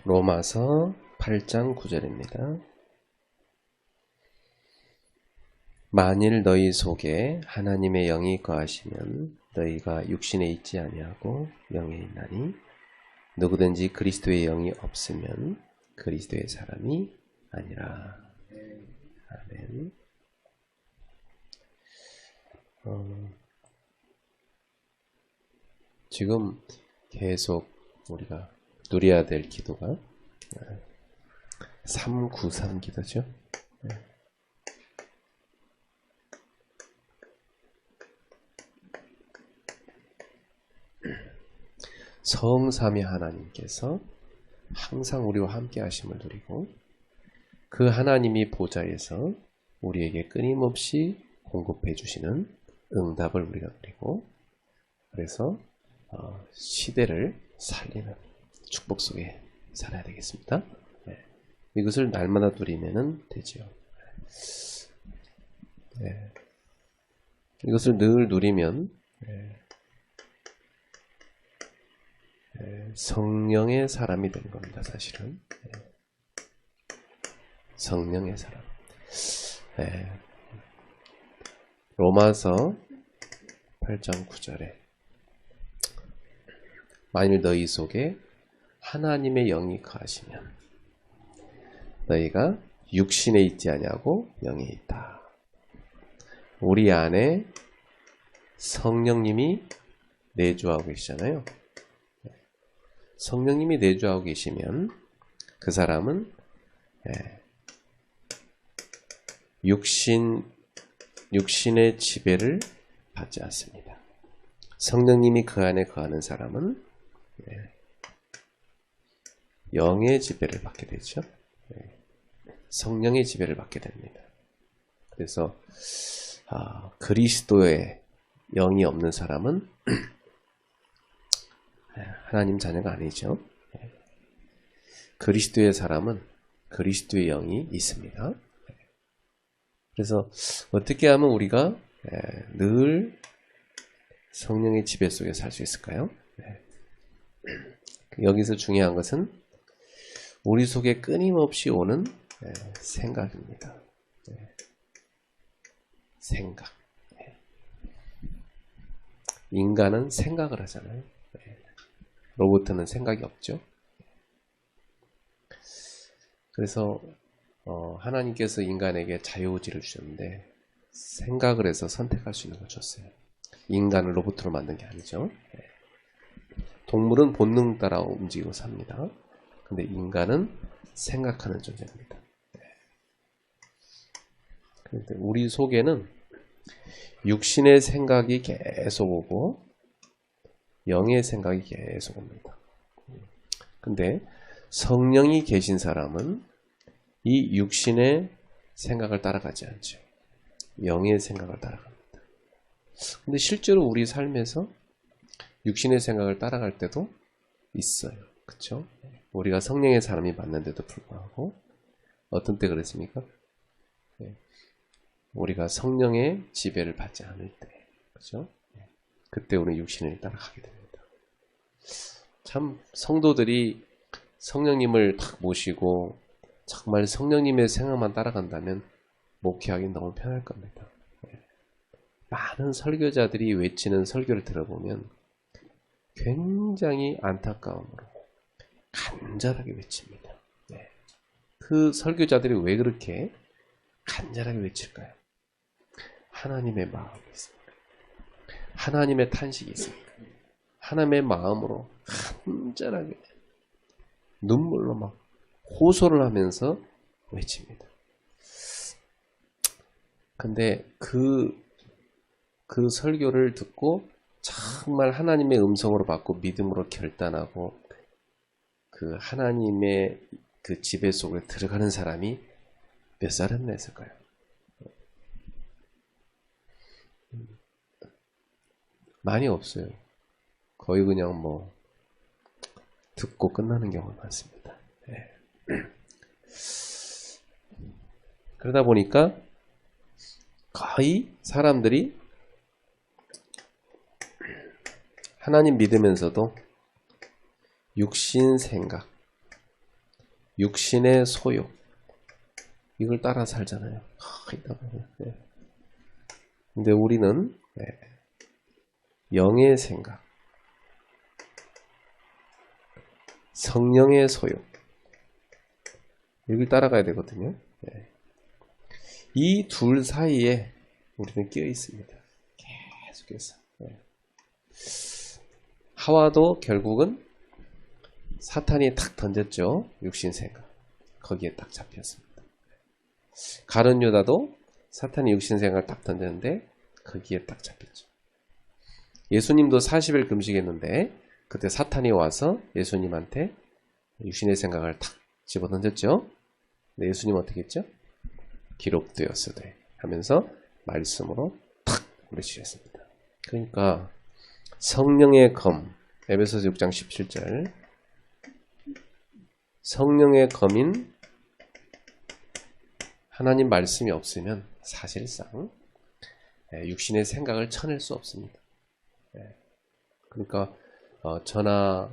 로마서 8장 9절입니다. 만일 너희 속에 하나님의 영이 거하시면 너희가 육신에 있지 아니하고 영에 있나니 누구든지 그리스도의 영이 없으면 그리스도의 사람이 아니라. 아멘. 지금 계속 우리가 누려야 될 기도가 393 기도죠. 성삼위 하나님께서 항상 우리와 함께 하심을 누리고 그 하나님이 보좌에서 우리에게 끊임없이 공급해 주시는 응답을 우리가 누리고, 그래서 시대를 살리는 축복 속에 살아야 되겠습니다. 이것을 날마다 누리면 되지요. 이것을 늘 누리면 성령의 사람이 되는 겁니다. 사실은 성령의 사람. 로마서 8장 9절에 만일 너희 속에 하나님의 영이 거하시면 너희가 육신에 있지 아니하고 영에 있다. 우리 안에 성령님이 내주하고 계시잖아요. 성령님이 내주하고 계시면 그 사람은 육신의 지배를 받지 않습니다. 성령님이 그 안에 거하는 사람은 영의 지배를 받게 되죠. 성령의 지배를 받게 됩니다. 그래서 그리스도의 영이 없는 사람은 하나님 자녀가 아니죠. 그리스도의 사람은 그리스도의 영이 있습니다. 그래서 어떻게 하면 우리가 늘 성령의 지배 속에 살 수 있을까요? 여기서 중요한 것은 우리 속에 끊임없이 오는 생각입니다. 생각. 인간은 생각을 하잖아요. 로봇은 생각이 없죠. 그래서 하나님께서 인간에게 자유의지를 주셨는데 생각을 해서 선택할 수 있는 걸 줬어요. 인간을 로봇으로 만든 게 아니죠. 동물은 본능 따라 움직이고 삽니다. 근데 인간은 생각하는 존재입니다. 그런데 우리 속에는 육신의 생각이 계속 오고 영의 생각이 계속 옵니다. 근데 성령이 계신 사람은 이 육신의 생각을 따라가지 않죠. 영의 생각을 따라갑니다. 근데 실제로 우리 삶에서 육신의 생각을 따라갈 때도 있어요. 그렇죠? 우리가 성령의 사람이 맞는데도 불구하고 어떤 때 그랬습니까? 우리가 성령의 지배를 받지 않을 때, 그렇죠? 그때 우리 육신을 따라가게 됩니다. 참 성도들이 성령님을 탁 모시고 정말 성령님의 생각만 따라간다면 목회하기 너무 편할 겁니다. 많은 설교자들이 외치는 설교를 들어보면 굉장히 안타까움으로 간절하게 외칩니다. 그 설교자들이 왜 그렇게 간절하게 외칠까요? 하나님의 마음이 있습니다. 하나님의 탄식이 있습니다. 하나님의 마음으로 간절하게 눈물로 막 호소를 하면서 외칩니다. 근데 그 설교를 듣고 정말 하나님의 음성으로 받고 믿음으로 결단하고 그 하나님의 그 지배 속에 들어가는 사람이 몇 사람이나 있을까요? 많이 없어요. 거의 그냥 뭐 듣고 끝나는 경우가 많습니다. 그러다 보니까 거의 사람들이 하나님 믿으면서도 육신 생각, 육신의 소욕, 이걸 따라 살잖아요. 네. 근데 우리는 영의 생각, 성령의 소욕, 이걸 따라가야 되거든요. 이 둘 사이에 우리는 끼어 있습니다. 계속해서. 하와도 결국은 사탄이 탁 던졌죠. 육신 생각. 거기에 딱 잡혔습니다. 가룟 유다도 사탄이 육신 생각을 딱 던졌는데 거기에 딱 잡혔죠. 예수님도 40일 금식했는데 그때 사탄이 와서 예수님한테 육신의 생각을 탁 집어던졌죠. 근데 예수님 어떻게 했죠? 기록되었으되 하면서 말씀으로 탁 물리치셨습니다. 그러니까 성령의 검, 에베소서 6장 17절, 성령의 검인 하나님 말씀이 없으면 사실상 육신의 생각을 쳐낼 수 없습니다. 그러니까 저나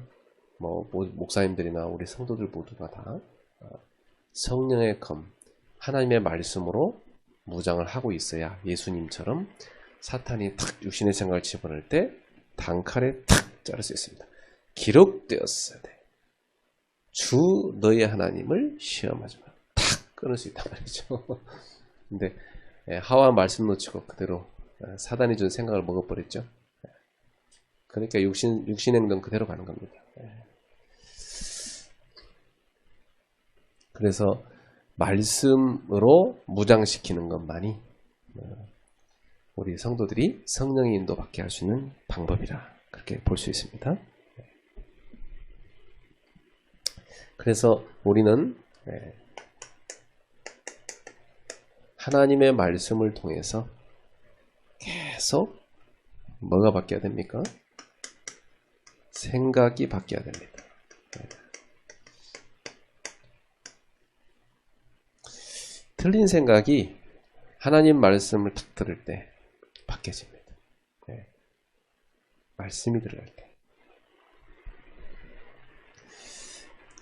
목사님들이나 우리 성도들 모두가 다 성령의 검, 하나님의 말씀으로 무장을 하고 있어야 예수님처럼 사탄이 탁 육신의 생각을 집어넣을 때 단칼에 탁 자를 수 있습니다. 기록되었어야 돼. 주 너의 하나님을 시험하지 마라. 탁 끊을 수 있단 말이죠. 근데 하와 말씀 놓치고 그대로 사단이 준 생각을 먹어버렸죠. 그러니까 육신 행동 그대로 가는 겁니다. 그래서 말씀으로 무장시키는 것만이 우리 성도들이 성령의 인도받게 할 수 있는 방법이라 그렇게 볼 수 있습니다. 그래서 우리는 하나님의 말씀을 통해서 계속 뭐가 바뀌어야 됩니까? 생각이 바뀌어야 됩니다. 틀린 생각이 하나님 말씀을 딱 들을 때 바뀌어집니다. 말씀이 들어갈 때.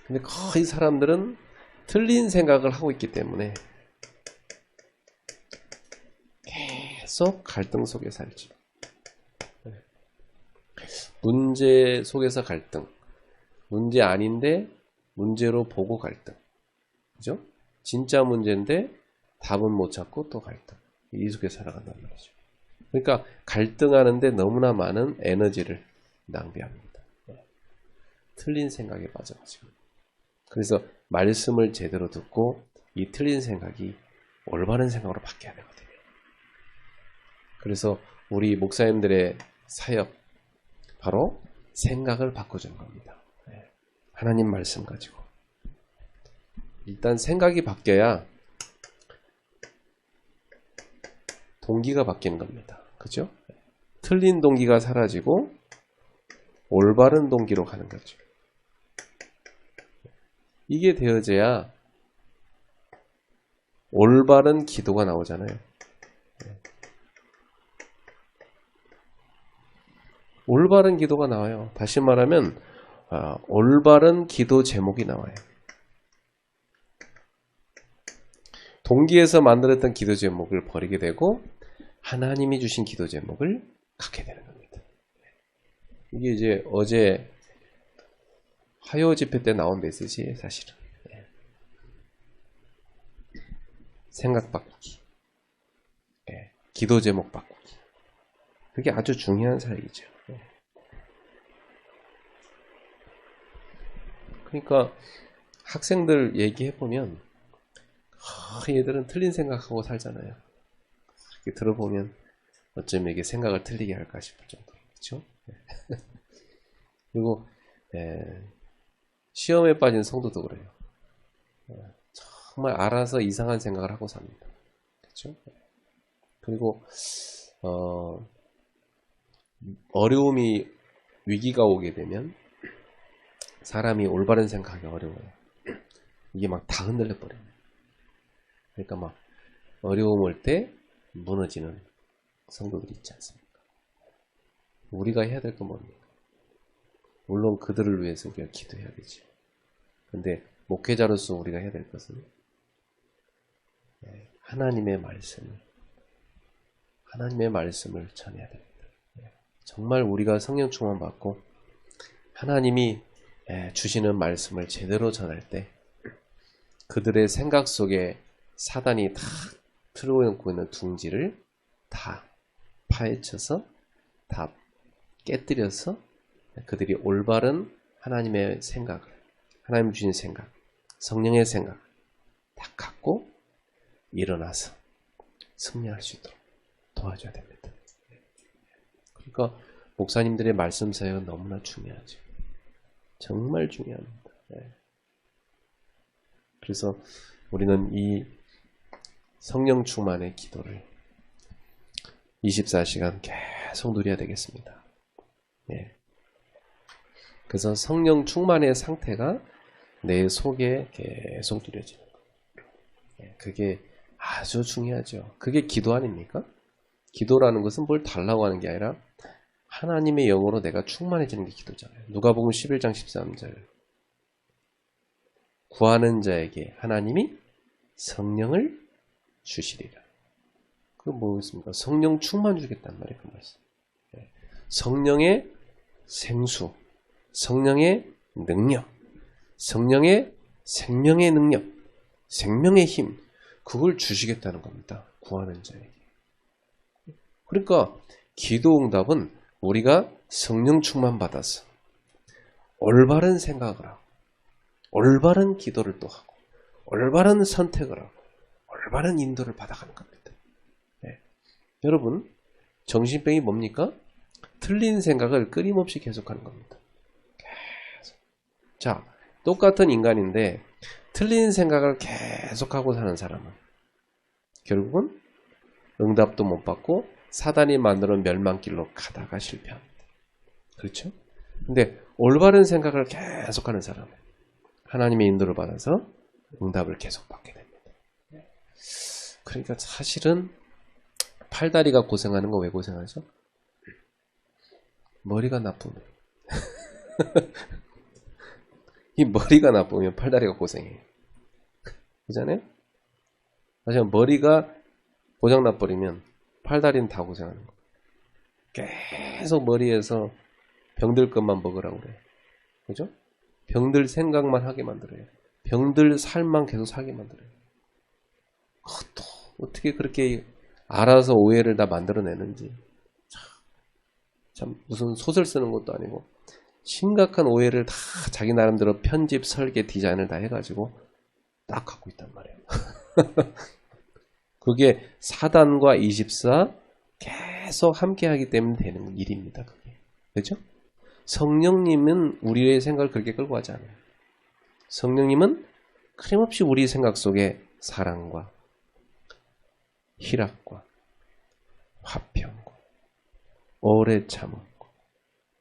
근데 거의 사람들은 틀린 생각을 하고 있기 때문에 계속 갈등 속에 살죠. 문제 속에서 갈등. 문제 아닌데 문제로 보고 갈등. 그죠? 진짜 문제인데 답은 못 찾고 또 갈등. 이 속에 살아간단 말이죠. 그러니까 갈등하는데 너무나 많은 에너지를 낭비합니다. 틀린 생각에 빠져가지고. 그래서 말씀을 제대로 듣고 이 틀린 생각이 올바른 생각으로 바뀌어야 되거든요. 그래서 우리 목사님들의 사역, 바로 생각을 바꿔주는 겁니다. 하나님 말씀 가지고. 일단 생각이 바뀌어야 동기가 바뀌는 겁니다. 그죠? 틀린 동기가 사라지고 올바른 동기로 가는 거죠. 이게 되어져야 올바른 기도가 나오잖아요. 올바른 기도가 나와요. 다시 말하면 올바른 기도 제목이 나와요. 동기에서 만들었던 기도 제목을 버리게 되고 하나님이 주신 기도 제목을 갖게 되는 겁니다. 이게 이제 어제 화요 집회 때 나온 메시지예요, 사실은. 생각 바꾸기, 기도 제목 바꾸기. 그게 아주 중요한 사역이죠. 그러니까 학생들 얘기해보면 얘들은 틀린 생각하고 살잖아요. 이렇게 들어보면 어쩌면 이게 생각을 틀리게 할까 싶을 정도로. 그렇죠? 그리고 시험에 빠진 성도도 그래요. 정말 알아서 이상한 생각을 하고 삽니다. 그렇죠? 그리고 어려움이 위기가 오게 되면 사람이 올바른 생각하기 어려워요. 이게 막 다 흔들려 버려요. 그러니까 막 어려움 올 때 무너지는 성도들이 있지 않습니까? 우리가 해야 될 건 뭡니까? 물론 그들을 위해서 우리가 기도해야 되죠. 근데 목회자로서 우리가 해야 될 것은 하나님의 말씀을 전해야 됩니다. 정말 우리가 성령 충만 받고 하나님이 주시는 말씀을 제대로 전할 때 그들의 생각 속에 사단이 다 틀어놓고 있는 둥지를 다 파헤쳐서 다 깨뜨려서 그들이 올바른 하나님의 생각을, 하나님 주신 생각, 성령의 생각 다 갖고 일어나서 승리할 수 있도록 도와줘야 됩니다. 그러니까 목사님들의 말씀 사역은 너무나 중요하죠. 정말 중요합니다. 그래서 우리는 이 성령 충만의 기도를 24시간 계속 누려야 되겠습니다. 그래서 성령 충만의 상태가 내 속에 계속 누려지는 거예요. 그게 아주 중요하죠. 그게 기도 아닙니까? 기도라는 것은 뭘 달라고 하는 게 아니라 하나님의 영으로 내가 충만해지는 게 기도잖아요. 누가복음 11장 13절 구하는 자에게 하나님이 성령을 주시리라. 그건 뭐겠습니까? 성령 충만 주겠단 말이에요. 그 말씀. 성령의 생수, 성령의 능력, 성령의 생명의 능력, 생명의 힘, 그걸 주시겠다는 겁니다. 구하는 자에게. 그러니까 기도 응답은 우리가 성령 충만 받아서 올바른 생각을 하고 올바른 기도를 또 하고 올바른 선택을 하고 올바른 인도를 받아가는 겁니다. 여러분, 정신병이 뭡니까? 틀린 생각을 끊임없이 계속하는 겁니다. 계속. 자, 똑같은 인간인데 틀린 생각을 계속하고 사는 사람은 결국은 응답도 못 받고 사단이 만드는 멸망길로 가다가 실패합니다. 그렇죠? 근데 올바른 생각을 계속하는 사람은 하나님의 인도를 받아서 응답을 계속 받게 됩니다. 그러니까 사실은 팔다리가 고생하는 거 왜 고생하죠? 머리가 나쁘면 이 머리가 나쁘면 팔다리가 고생해요. 그잖아요? 하지만 머리가 고장 나버리면 팔다리는 다 고생하는 거예요. 계속 머리에서 병들 것만 먹으라고 그래요. 그죠? 병들 생각만 하게 만들어요. 병들 살만 계속 살게 만들어요. 또 어떻게 그렇게 알아서 오해를 다 만들어내는지. 참 무슨 소설 쓰는 것도 아니고 심각한 오해를 다 자기 나름대로 편집, 설계, 디자인을 다 해가지고 딱 갖고 있단 말이에요. 그게 사단과 24 계속 함께 하기 때문에 되는 일입니다. 그게. 그렇죠? 성령님은 우리의 생각을 그렇게 끌고 가지 않아요. 성령님은 끊임없이 우리 생각 속에 사랑과 희락과 화평과 오래 참음과,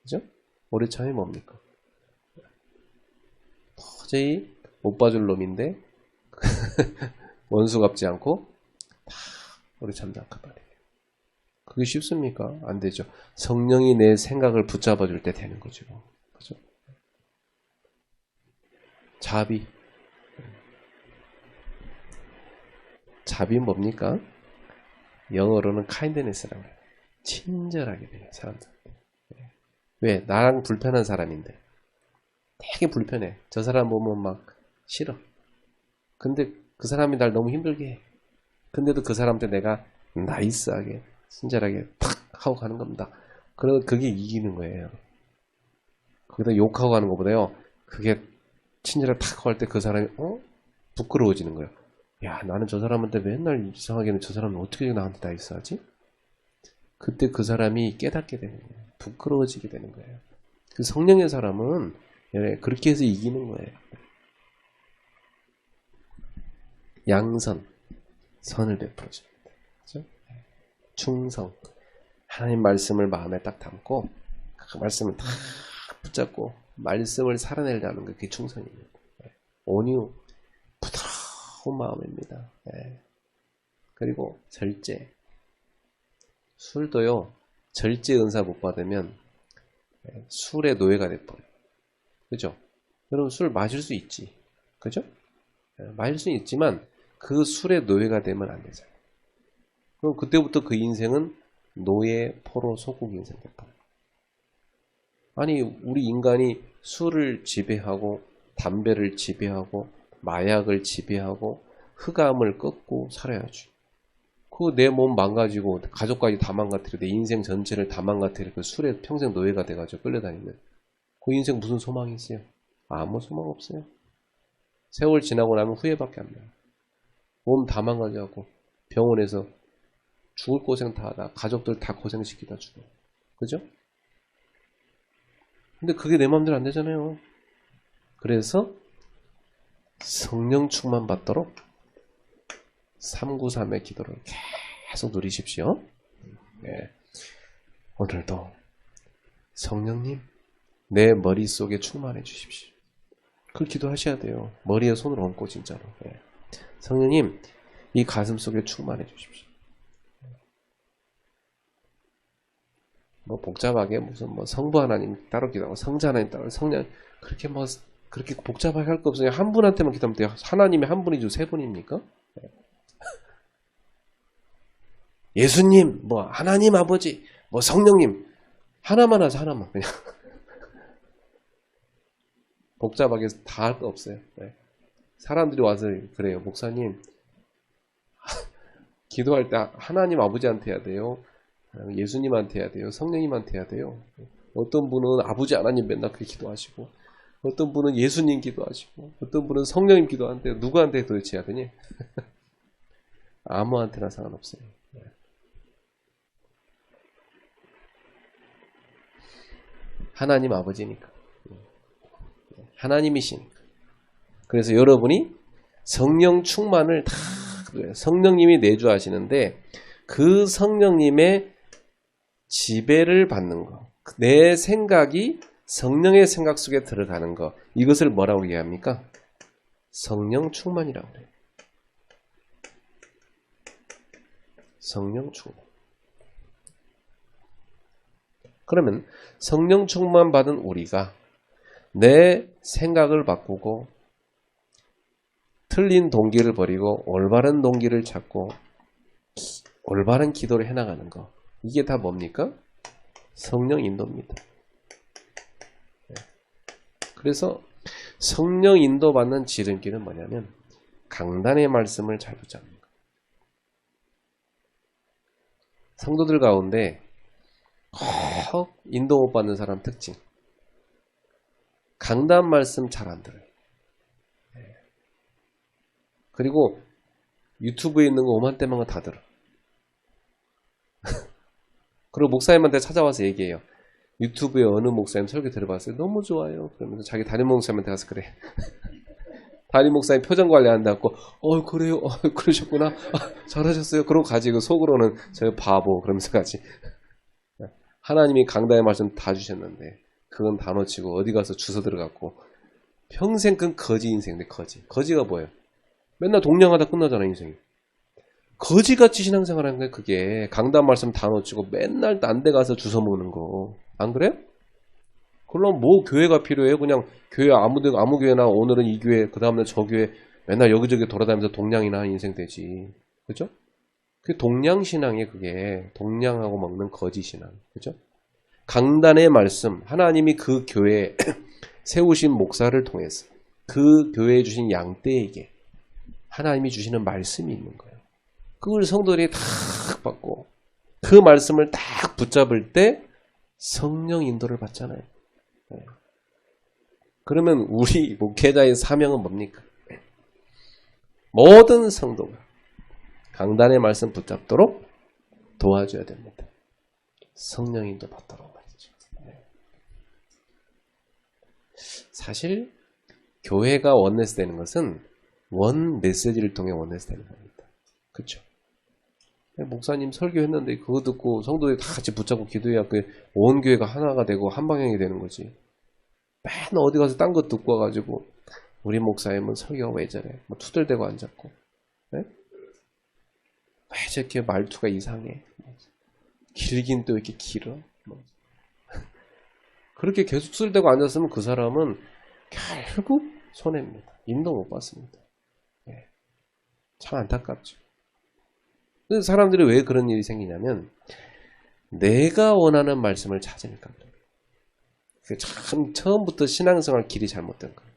그죠? 오래 참이 뭡니까? 도저히 못 봐줄 놈인데 원수 갚지 않고 다 오래 참지 않고 말이에요. 그게 쉽습니까? 안 되죠. 성령이 내 생각을 붙잡아 줄 때 되는 거죠. 그죠? 자비. 자비 뭡니까? 영어로는 kindness라고 해요. 친절하게 돼요, 사람들. 왜? 나랑 불편한 사람인데. 되게 불편해. 저 사람 보면 막 싫어. 근데 그 사람이 날 너무 힘들게 해. 근데도 그 사람한테 내가 나이스하게, 친절하게 탁 하고 가는 겁니다. 그러면 그게 이기는 거예요. 거기다 욕하고 가는 것보다요, 그게 친절하게 탁 하고 할 때 그 사람이, 부끄러워지는 거예요. 야, 나는 저 사람한테 맨날 이상하게는 저 사람은 어떻게 나한테 나이스하지? 그때 그 사람이 깨닫게 되는 거예요. 부끄러워지게 되는 거예요. 그 성령의 사람은 그렇게 해서 이기는 거예요. 양선, 선을 베풀어 줍니다. 그렇죠? 충성, 하나님 말씀을 마음에 딱 담고 그 말씀을 딱 붙잡고 말씀을 살아내려는 게 그게 충성입니다. 온유, 부드러운 마음입니다. 그리고 절제. 술도요, 절제 은사 못 받으면 술의 노예가 돼버려요. 그죠? 여러분 술 마실 수 있지. 그죠? 마실 수는 있지만 그 술의 노예가 되면 안 되잖아요. 그럼 그때부터 그 인생은 노예, 포로, 소국 인생 됐다. 아니 우리 인간이 술을 지배하고 담배를 지배하고 마약을 지배하고 흑암을 꺾고 살아야지. 그 내 몸 망가지고 가족까지 다 망가뜨리고 내 인생 전체를 다 망가뜨리고 그 술에 평생 노예가 돼가지고 끌려다니면 그 인생 무슨 소망이 있어요? 아무 소망 없어요. 세월 지나고 나면 후회밖에 안 나요. 몸 다 망가져갖고 병원에서 죽을 고생 다 하다 가족들 다 고생시키다 죽어. 그죠? 근데 그게 내 마음대로 안 되잖아요. 그래서 성령 충만 받도록 393의 기도를 계속 누리십시오. 네. 오늘도 성령님 내 머릿속에 충만해 주십시오. 그걸 기도하셔야 돼요. 머리에 손을 얹고 진짜로. 네. 성령님 이 가슴 속에 충만해 주십시오. 뭐 복잡하게 무슨 뭐 성부 하나님 따로 기도하고 성자 하나님 따로 성령 그렇게 뭐 그렇게 복잡하게 할 거 없어요. 한 분한테만 기도하면 돼요. 하나님이 한 분이죠, 세 분입니까? 예수님, 뭐 하나님 아버지, 뭐 성령님 하나만 하자 하나만 그냥 복잡하게 다 할 거 없어요. 네. 사람들이 와서 그래요. 목사님 기도할 때 하나님 아버지한테 해야 돼요. 예수님한테 해야 돼요. 성령님한테 해야 돼요. 어떤 분은 아버지 하나님 맨날 그렇게 기도하시고 어떤 분은 예수님 기도하시고 어떤 분은 성령님 기도하는데 누구한테 도대체 해야 되니? 아무한테나 상관없어요. 하나님 아버지니까. 하나님이시니까. 그래서 여러분이 성령 충만을 다 성령님이 내주하시는데 그 성령님의 지배를 받는 거. 내 생각이 성령의 생각 속에 들어가는 거. 이것을 뭐라고 얘기합니까? 성령 충만이라고 그래요. 성령 충만. 그러면 성령 충만 받은 우리가 내 생각을 바꾸고 틀린 동기를 버리고 올바른 동기를 찾고 올바른 기도를 해나가는 거. 이게 다 뭡니까? 성령 인도입니다. 그래서 성령 인도받는 지름길은 뭐냐면 강단의 말씀을 잘 붙잡는 거. 성도들 가운데 꼭 인도 못 받는 사람 특징. 강단 말씀 잘 안 들어요. 그리고 유튜브에 있는 거 오만때만 다 들어. 그리고 목사님한테 찾아와서 얘기해요. 유튜브에 어느 목사님 설교 들어봤어요. 너무 좋아요. 그러면서 자기 담임 목사님한테 가서 그래. 담임 목사님 표정 관리한다고 그래요. 그러셨구나. 잘하셨어요. 그러고 가지고 속으로는 저 바보 그러면서 가지. 하나님이 강단의 말씀 다 주셨는데 그건 다 놓치고 어디 가서 주워 들어갔고 평생 끈 거지 인생인데 거지가 뭐예요? 맨날 동냥하다 끝나잖아 인생이. 거지같이 신앙생활하는 거예요. 그게 강단 말씀 다 놓치고 맨날 딴 데 가서 주워 먹는 거. 안 그래요? 그럼 뭐 교회가 필요해요? 그냥 교회 아무 교회나 오늘은 이 교회 그 다음날 저 교회 맨날 여기저기 돌아다니면서 동냥이나 하는 인생 되지. 그죠? 그게 동냥신앙이에요. 그게 동냥하고 먹는 거지신앙. 그죠? 강단의 말씀 하나님이 그 교회에 세우신 목사를 통해서 그 교회에 주신 양떼에게 하나님이 주시는 말씀이 있는 거예요. 그걸 성도들이 딱 받고 그 말씀을 딱 붙잡을 때 성령 인도를 받잖아요. 네. 그러면 우리 목회자의 사명은 뭡니까? 모든 성도가 강단의 말씀 붙잡도록 도와줘야 됩니다. 성령 인도 받도록 말이죠. 네. 사실 교회가 원내스 되는 것은 원 메시지를 통해 원내스 되는 겁니다. 그렇죠? 목사님 설교했는데 그거 듣고 성도들이 다 같이 붙잡고 기도해야 온 교회가 하나가 되고 한 방향이 되는 거지. 맨날 어디 가서 딴 거 듣고 와가지고 우리 목사님은 설교가 왜 저래? 뭐 투덜대고 앉았고, 네? 왜 저렇게 말투가 이상해? 길긴 또 이렇게 길어? 그렇게 계속 투덜대고 앉았으면 그 사람은 결국 손해입니다. 인도 못 받습니다. 예. 참 안타깝죠. 그래서 사람들이 왜 그런 일이 생기냐면 내가 원하는 말씀을 찾으니까 그래요. 참 처음부터 신앙생활 길이 잘못된 거예요.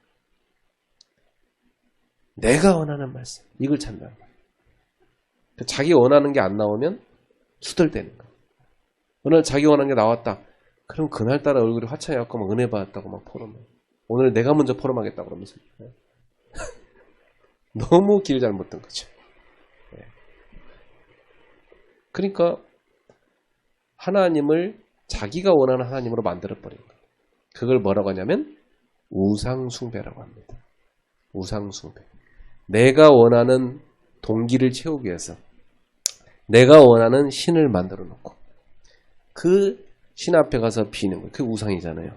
내가 원하는 말씀 이걸 찾는다는 거예요. 자기 원하는 게 안 나오면 투덜대는 거예요. 어느 날 자기 원하는 게 나왔다. 그럼 그날따라 얼굴이 화창해갖고 막 은혜 받았다고 막 포럼해. 오늘 내가 먼저 포럼하겠다 그러면서. 너무 길 잘못된 거죠. 그러니까 하나님을 자기가 원하는 하나님으로 만들어버린 거예요. 그걸 뭐라고 하냐면 우상숭배라고 합니다. 우상숭배. 내가 원하는 동기를 채우기 위해서 내가 원하는 신을 만들어 놓고 그 신 앞에 가서 비는 거예요. 그게 우상이잖아요.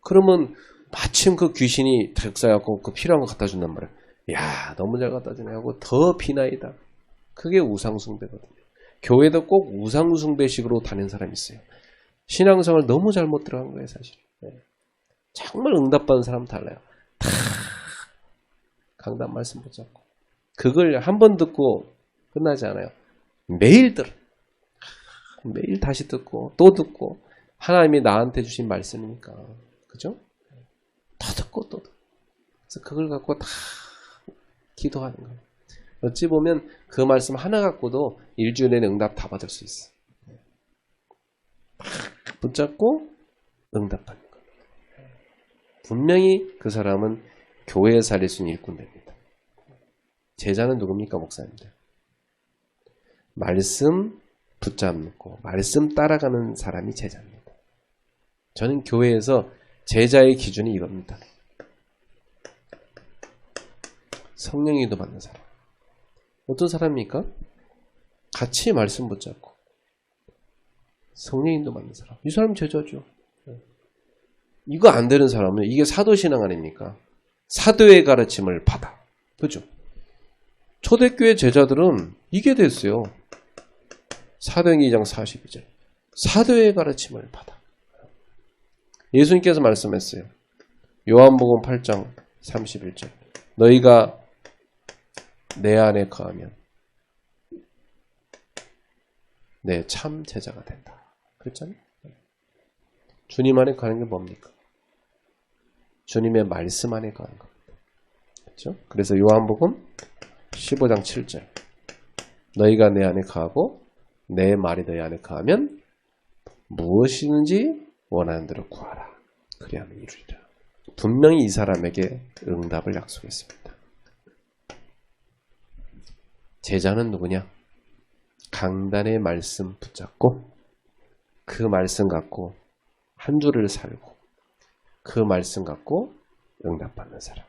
그러면 마침 그 귀신이 작사해갖고 그 필요한 거 갖다 준단 말이에요. 야, 너무 잘 갖다 주네 하고 더 비나이다. 그게 우상숭배거든요. 교회도 꼭 우상숭배식으로 다니는 사람이 있어요. 신앙생활 너무 잘못 들어간 거예요, 사실. 정말 응답받은 사람 달라요. 다 강단 말씀 붙잡고 그걸 한 번 듣고 끝나지 않아요. 매일 들어. 매일 다시 듣고 또 듣고 하나님이 나한테 주신 말씀이니까. 그죠? 더 듣고 또 듣고. 그래서 그걸 갖고 다 기도하는 거예요. 어찌 보면 그 말씀 하나 갖고도 일주일 내내 응답 다 받을 수 있어. 붙잡고 응답하는 거예요. 분명히 그 사람은 교회에 살릴 수 있는 일꾼 됩니다. 제자는 누굽니까, 목사님들? 말씀 붙잡고 말씀 따라가는 사람이 제자입니다. 저는 교회에서 제자의 기준이 이겁니다. 성령이도 받는 사람. 어떤 사람입니까? 같이 말씀 붙잡고 성령인도 받는 사람. 이 사람 제자죠. 이거 안 되는 사람은 이게 사도신앙 아닙니까? 사도의 가르침을 받아. 그죠? 초대교회 제자들은 이게 됐어요. 사도행전 2장 42절. 사도의 가르침을 받아. 예수님께서 말씀했어요. 요한복음 8장 31절. 너희가 내 안에 거하면 내 참 제자가 된다. 그랬잖아요. 주님 안에 거하는 게 뭡니까? 주님의 말씀 안에 거하는 겁니다. 그렇죠? 그래서 요한복음 15장 7절. 너희가 내 안에 거하고 내 말이 너희 안에 거하면 무엇이든지 원하는 대로 구하라. 그리하면 이루리라. 분명히 이 사람에게 응답을 약속했습니다. 제자는 누구냐? 강단의 말씀 붙잡고 그 말씀 갖고 한 주를 살고 그 말씀 갖고 응답받는 사람.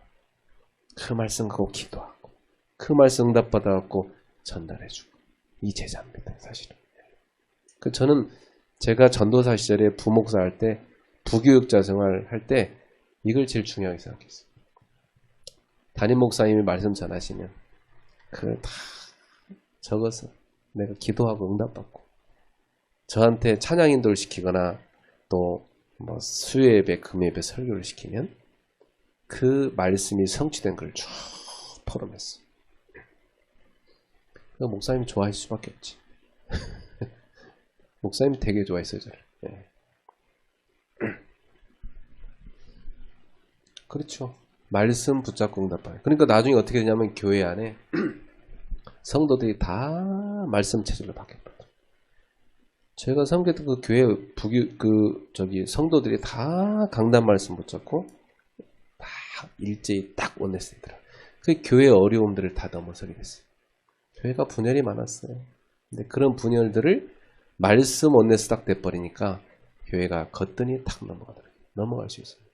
그 말씀 갖고 기도하고 그 말씀 응답받아갖고 전달해주고 이 제자입니다. 사실은. 저는 제가 전도사 시절에 부목사 할 때 부교육자 생활 할 때 이걸 제일 중요하게 생각했어요. 담임 목사님이 말씀 전하시면 그걸 다 적어서 내가 기도하고 응답받고 저한테 찬양 인도를 시키거나 또 뭐 수요예배, 금요예배 설교를 시키면 그 말씀이 성취된 걸 쭉 포럼했어. 그 목사님이 좋아할 수밖에 없지. 목사님이 되게 좋아했어요, 저를. 네. 그렇죠. 말씀 붙잡고 응답하는. 그러니까 나중에 어떻게 되냐면 교회 안에 성도들이 다 말씀 체질로 바뀌었거든요. 제가 섬겼던 그 교회 성도들이 다 강단 말씀 붙잡고 다 일제히 딱 원냈습니다. 그 교회의 어려움들을 다 넘어서게 됐어요. 교회가 분열이 많았어요. 근데 그런 분열들을 말씀 원내스 딱 돼버리니까 교회가 거뜬히 탁 넘어가더라고요. 넘어갈 수 있습니다.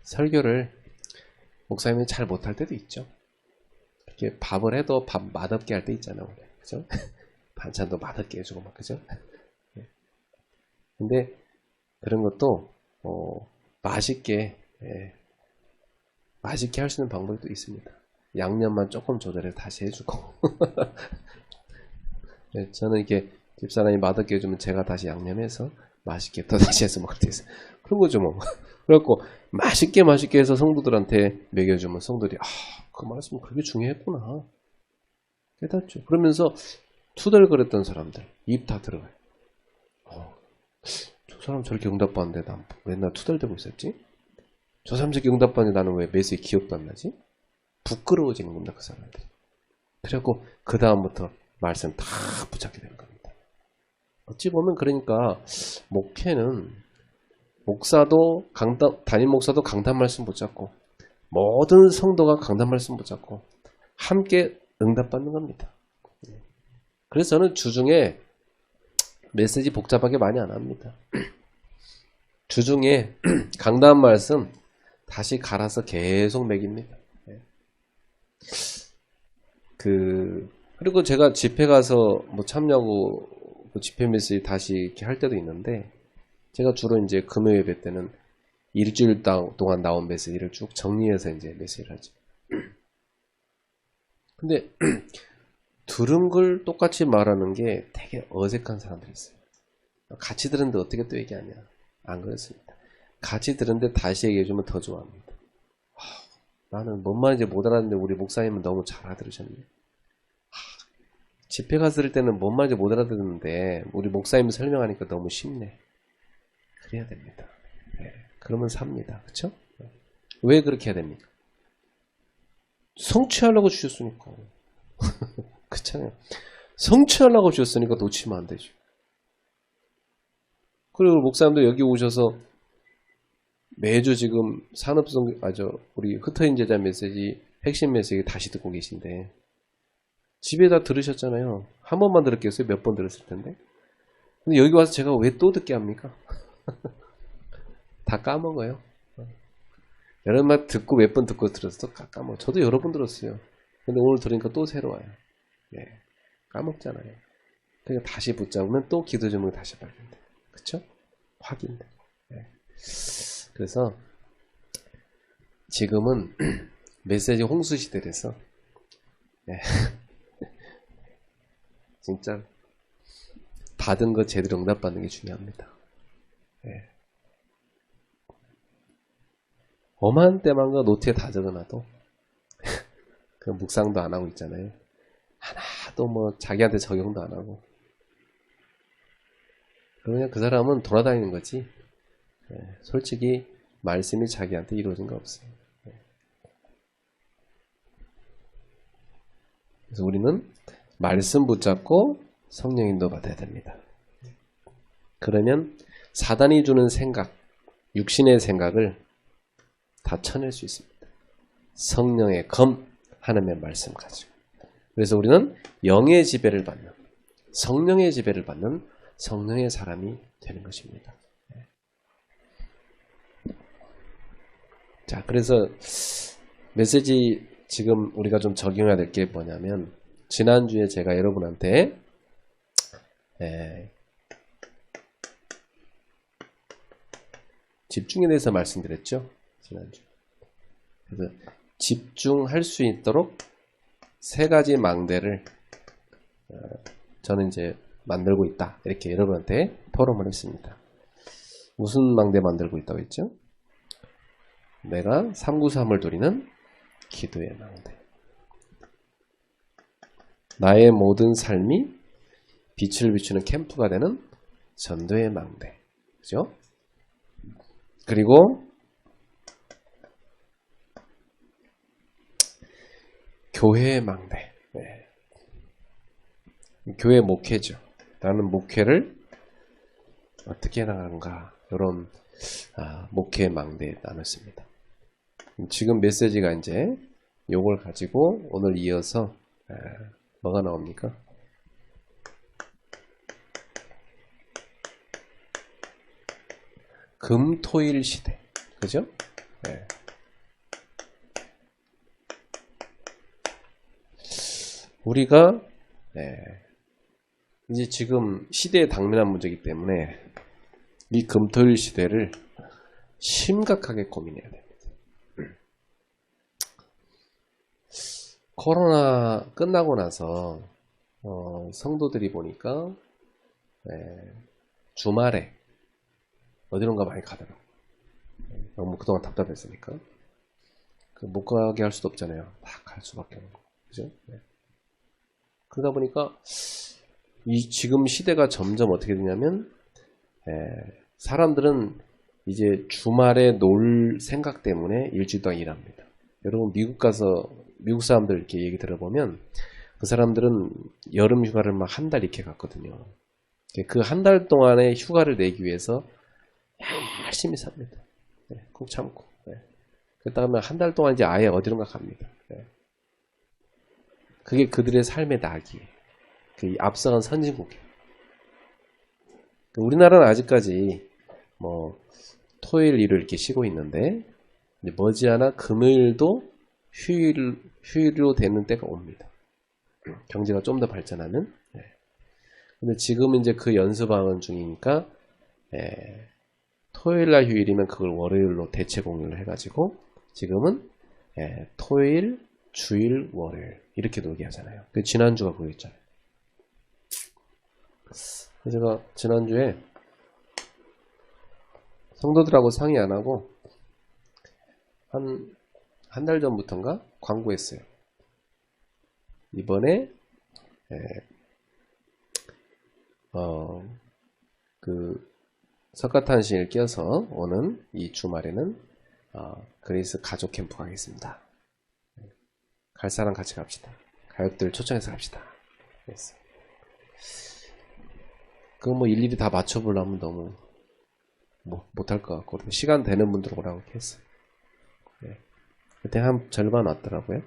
설교를 목사님이 잘 못할 때도 있죠. 이렇게 밥을 해도 밥 맛없게 할 때 있잖아요. 그죠? 반찬도 맛없게 해주고 막 그죠? 근데 그런 것도 맛있게 할 수 있는 방법이 또 있습니다. 양념만 조금 조절해서 다시 해주고 저는 이렇게 집사람이 맛없게 해주면 제가 다시 양념해서 맛있게 더 다시 해서 먹을 때 있어요. 그런 거죠 뭐. 그래갖고 맛있게 해서 성도들한테 먹여주면 성도들이 그 말씀은 그렇게 중요했구나 깨닫죠. 그러면서 투덜거렸던 사람들 입 다 들어가요. 저 사람 저렇게 응답받는데 난 맨날 투덜대고 있었지? 저 사람 저렇게 응답받는데 나는 왜 메시지 기억도 안 나지? 부끄러워지는 겁니다 그 사람들. 그래갖고 그 다음부터 말씀 다 붙잡게 되는 겁니다. 어찌 보면 그러니까 목회는 목사도 담임 목사도 강단 말씀 붙잡고 모든 성도가 강단 말씀 붙잡고 함께 응답받는 겁니다. 그래서 저는 주중에 메시지 복잡하게 많이 안 합니다. 주중에 강단 말씀 다시 갈아서 계속 먹입니다. 그리고 제가 집회 가서 뭐 참여하고 집회 메시지 다시 이렇게 할 때도 있는데 제가 주로 이제 금요 예배 때는 일주일 동안 나온 메시지를 쭉 정리해서 이제 메시지를 하죠. 근데 들은 걸 똑같이 말하는 게 되게 어색한 사람들이 있어요. 같이 들었는데 어떻게 또 얘기하냐. 안 그렇습니다. 같이 들었는데 다시 얘기해주면 더 좋아합니다. 나는 뭔 말인지 못 알았는데 우리 목사님은 너무 잘 알아들으셨네. 집회 가서 들을 때는 뭔 말인지 못 알아듣는데 우리 목사님이 설명하니까 너무 쉽네. 그래야 됩니다. 네, 그러면 삽니다. 그쵸? 왜 그렇게 해야 됩니까? 성취하려고 주셨으니까. 그렇잖아요. 성취하려고 주셨으니까 놓치면 안 되죠. 그리고 목사님도 여기 오셔서 매주 지금 우리 흩어진 제자 메시지 핵심 메시지 다시 듣고 계신데 집에 다 들으셨잖아요. 한 번만 들었겠어요? 몇 번 들었을 텐데. 근데 여기 와서 제가 왜 또 듣게 합니까? 다 까먹어요. 여러 번 듣고 몇 번 듣고 들었어 까먹어. 저도 여러 번 들었어요. 근데 오늘 들으니까 또 새로워요. 예, 까먹잖아요. 그러니까 다시 붙잡으면 또 기도 제목이 다시 발견돼. 그쵸? 확인돼. 예. 그래서 지금은 메시지 홍수 시대라서 예. 진짜 받은 거 제대로 응답받는 게 중요합니다. 예. 엄한 때만가 노트에 다 적어놔도 그 묵상도 안 하고 있잖아요. 하나도 뭐 자기한테 적용도 안 하고 그냥 그 사람은 돌아다니는 거지. 예. 솔직히 말씀이 자기한테 이루어진 거 없어요. 예. 그래서 우리는 말씀 붙잡고 성령 인도 받아야 됩니다. 그러면 사단이 주는 생각, 육신의 생각을 다 쳐낼 수 있습니다. 성령의 검, 하나님의 말씀 가지고. 그래서 우리는 영의 지배를 받는, 성령의 지배를 받는 성령의 사람이 되는 것입니다. 자, 그래서 메시지 지금 우리가 좀 적용해야 될 게 뭐냐면 지난주에 제가 여러분한테 집중에 대해서 말씀드렸죠. 지난주. 그래서 집중할 수 있도록 세 가지 망대를 저는 이제 만들고 있다. 이렇게 여러분한테 토론을 했습니다. 무슨 망대 만들고 있다고 했죠? 내가 393을 누리는 기도의 망대. 나의 모든 삶이 빛을 비추는 캠프가 되는 전도의 망대. 그죠? 그리고 교회의 망대. 네. 교회 목회죠. 나는 목회를 어떻게 나가는가. 이런 목회의 망대에 나눴습니다. 지금 메시지가 이제 요걸 가지고 오늘 이어서 뭐가 나옵니까? 금토일 시대. 그죠? 네. 우리가 이제 지금 시대에 당면한 문제이기 때문에 이 금토일 시대를 심각하게 고민해야 됩니다. 코로나 끝나고 나서 성도들이 보니까 주말에 어디론가 많이 가더라고. 너무 그동안 답답했으니까. 못 가게 할 수도 없잖아요. 다 갈 수밖에 없는 거. 그죠? 네. 그러다 보니까 지금 시대가 점점 어떻게 되냐면 사람들은 이제 주말에 놀 생각 때문에 일주일 동안 일합니다. 여러분 미국 가서 미국 사람들 이렇게 얘기 들어보면 그 사람들은 여름 휴가를 막 한 달 이렇게 갔거든요. 그 한 달 동안의 휴가를 내기 위해서 열심히 삽니다. 꼭 참고. 그다음에 한 달 동안 이제 아예 어디론가 갑니다. 그게 그들의 삶의 낙이에요. 그 앞서간 선진국이에요. 우리나라는 아직까지 뭐 토요일 일요일 이렇게 쉬고 있는데 머지않아 금요일도 휴일로 되는 때가 옵니다. 경제가 좀 더 발전하는. 근데 지금 이제 그 연습하는 중이니까 토요일날 휴일이면 그걸 월요일로 대체 공유를 해가지고 지금은 토요일, 주일, 월요일 이렇게 놀게 하잖아요. 지난주가 그거였잖아요. 제가 지난주에 성도들하고 상의 안 하고 한 달 전부터인가 광고했어요. 이번에 그 석가탄신일 껴서 오는 이 주말에는 그리스 가족 캠프 가겠습니다. 갈 사람 같이 갑시다. 가족들 초청해서 갑시다. 그랬어요. 그거 뭐 일일이 다 맞춰보려면 너무 못할 것 같고 시간 되는 분들 오라고 이렇게 했어요. 그때 한 절반 왔더라고요.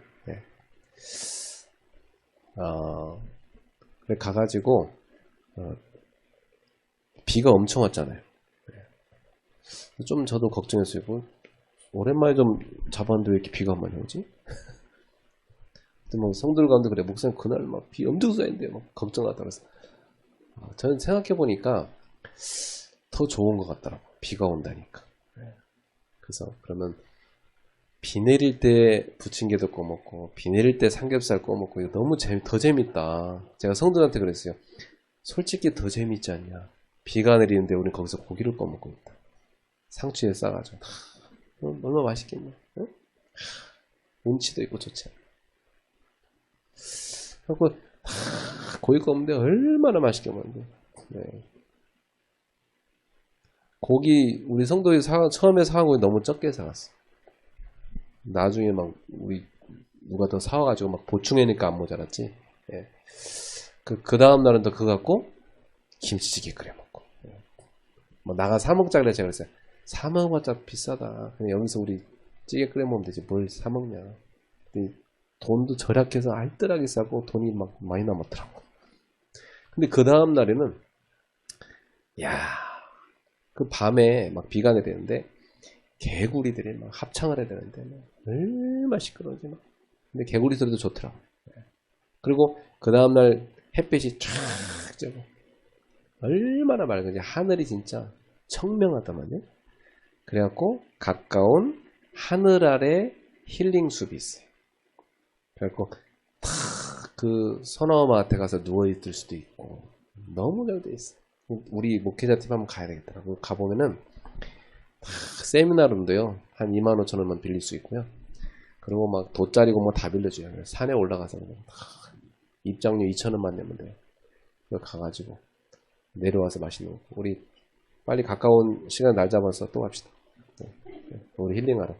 그래 가가지고 비가 엄청 왔잖아요. 좀 저도 걱정했어요. 오랜만에 좀 잡았는데 왜 이렇게 비가 많이 오지? 근데 뭐 성들 가운데 그래 목사님 그날 막 비 엄청 쏘는데 막 걱정하다 그래서 저는 생각해 보니까 더 좋은 것 같더라고. 비가 온다니까. 그래서 그러면 비 내릴 때 부침개도 꺼먹고 비 내릴 때 삼겹살 꺼먹고 이거 너무 더 재밌다. 제가 성도한테 그랬어요. 솔직히 더 재밌지 않냐. 비가 내리는데 우린 거기서 고기를 꺼먹고 있다. 상추에 싸가지고 얼마나 맛있겠냐. 응? 운치도 있고 좋지. 그리고 고기 꺼먹는데 얼마나 맛있게 먹는데. 고기 우리 성도에 처음에 사온 고기 너무 적게 사왔어. 나중에 막 우리 누가 더 사와가지고 막 보충해니까 안 모자랐지. 그 다음 날은 또 그거 갖고 김치찌개 끓여 먹고. 뭐 나가 사 먹자 그래 제가 그랬어요. 사 먹어봤자 비싸다. 그냥 여기서 우리 찌개 끓여 먹으면 되지 뭘 사 먹냐. 돈도 절약해서 알뜰하게 싸고 돈이 막 많이 남았더라고. 근데 그 다음 날에는 그 밤에 막 비가 내리는데 개구리들이 막 합창을 해야 되는데 얼마나 시끄러운지 막. 근데 개구리 소리도 좋더라고. 그리고 그 다음날 햇빛이 쫙 쬐고 얼마나 맑은지 하늘이 진짜 청명하다만요. 그래갖고 가까운 하늘 아래 힐링 숲이 있어요. 그래갖고 탁 그 소나무밭에 가서 누워있을 수도 있고 너무 잘 돼 있어요. 우리 목회자 팀 한번 가야 되겠더라고. 가보면은 세미나룸도요 한 25,000원만 빌릴 수 있고요. 그리고 막 돗자리고 뭐 다 빌려줘요. 산에 올라가서 입장료 2,000원만 내면 돼요. 가가지고 내려와서 맛있는 거. 우리 빨리 가까운 시간 날 잡아서 또 갑시다. 우리 힐링하러.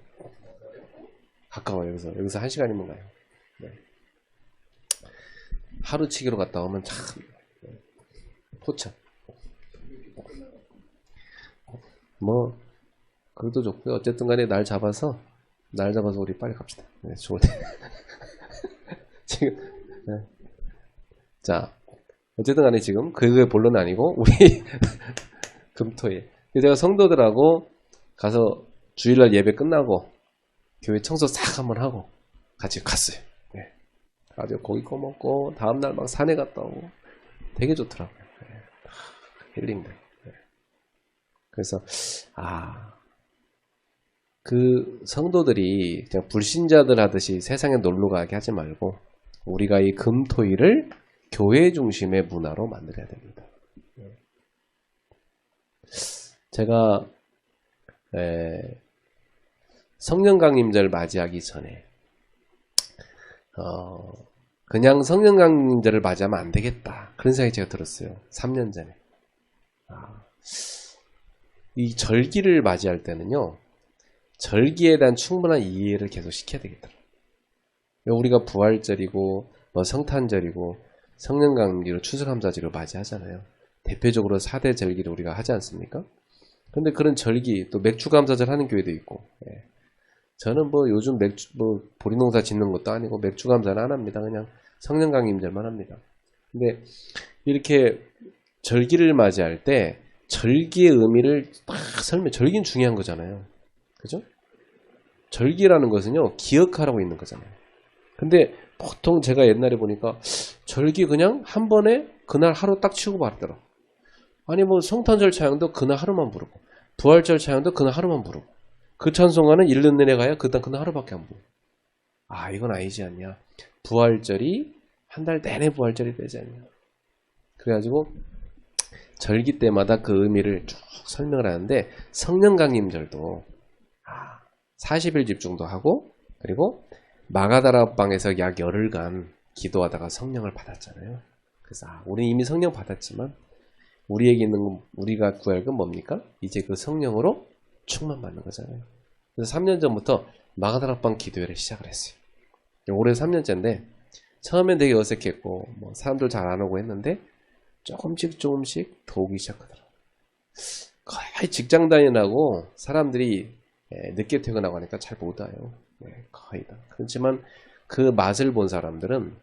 가까워요. 여기서 1시간이면 가요. 하루치기로 갔다 오면 참 포천. 뭐 그것도 좋고요. 어쨌든 간에 날 잡아서 우리 빨리 갑시다. 좋을 때. 지금 자 어쨌든 간에 지금 그게 본론은 아니고 우리 금토일 제가 성도들하고 가서 주일날 예배 끝나고 교회 청소 싹 한번 하고 같이 갔어요. 아주 고기 꺼먹고 다음날 막 산에 갔다 오고 되게 좋더라고요. 힐링돼. 그래서 그 성도들이 그냥 불신자들 하듯이 세상에 놀러 가게 하지 말고 우리가 이 금토일을 교회 중심의 문화로 만들어야 됩니다. 제가 성령강림절 맞이하기 전에 그냥 성령강림절을 맞이하면 안 되겠다 그런 생각이 제가 들었어요. 3년 전에. 이 절기를 맞이할 때는요, 절기에 대한 충분한 이해를 계속 시켜야 되겠더라고요. 우리가 부활절이고 뭐 성탄절이고 성령강림으로 추수감사절을 맞이하잖아요. 대표적으로 4대 절기를 우리가 하지 않습니까? 근데 그런 절기, 또 맥주감사절 하는 교회도 있고, 저는 뭐 요즘 보리농사 짓는 것도 아니고 맥주감사는 안 합니다. 그냥 성령강림절만 합니다. 근데 이렇게 절기를 맞이할 때 절기의 의미를 딱 절기는 중요한 거잖아요. 그죠? 절기라는 것은요, 기억하라고 있는 거잖아요. 근데 보통 제가 옛날에 보니까 절기 그냥 한 번에 그날 하루 딱 치우고 말더라. 아니 뭐 성탄절 찬양도 그날 하루만 부르고, 부활절 찬양도 그날 하루만 부르고, 그 찬송가는 1년 내내 가야 그날 하루밖에 안 부르고. 이건 아니지 않냐. 부활절이 한 달 내내 부활절이 되지 않냐. 그래가지고 절기 때마다 그 의미를 쭉 설명을 하는데, 성령강림절도 40일 집중도 하고, 그리고 마가다라방에서 약 열흘간 기도하다가 성령을 받았잖아요. 그래서 우리 이미 성령 받았지만 우리에게 있는 우리가 구할 건 뭡니까? 이제 그 성령으로 충만받는 거잖아요. 그래서 3년 전부터 마가다락방 기도회를 시작을 했어요. 올해 3년째인데 처음엔 되게 어색했고 뭐 사람들 잘 안 오고 했는데 조금씩 더 오기 시작하더라고요. 거의 직장 다니라고 사람들이 늦게 퇴근하고 하니까 잘 못 와요. 거의 다. 그렇지만 그 맛을 본 사람들은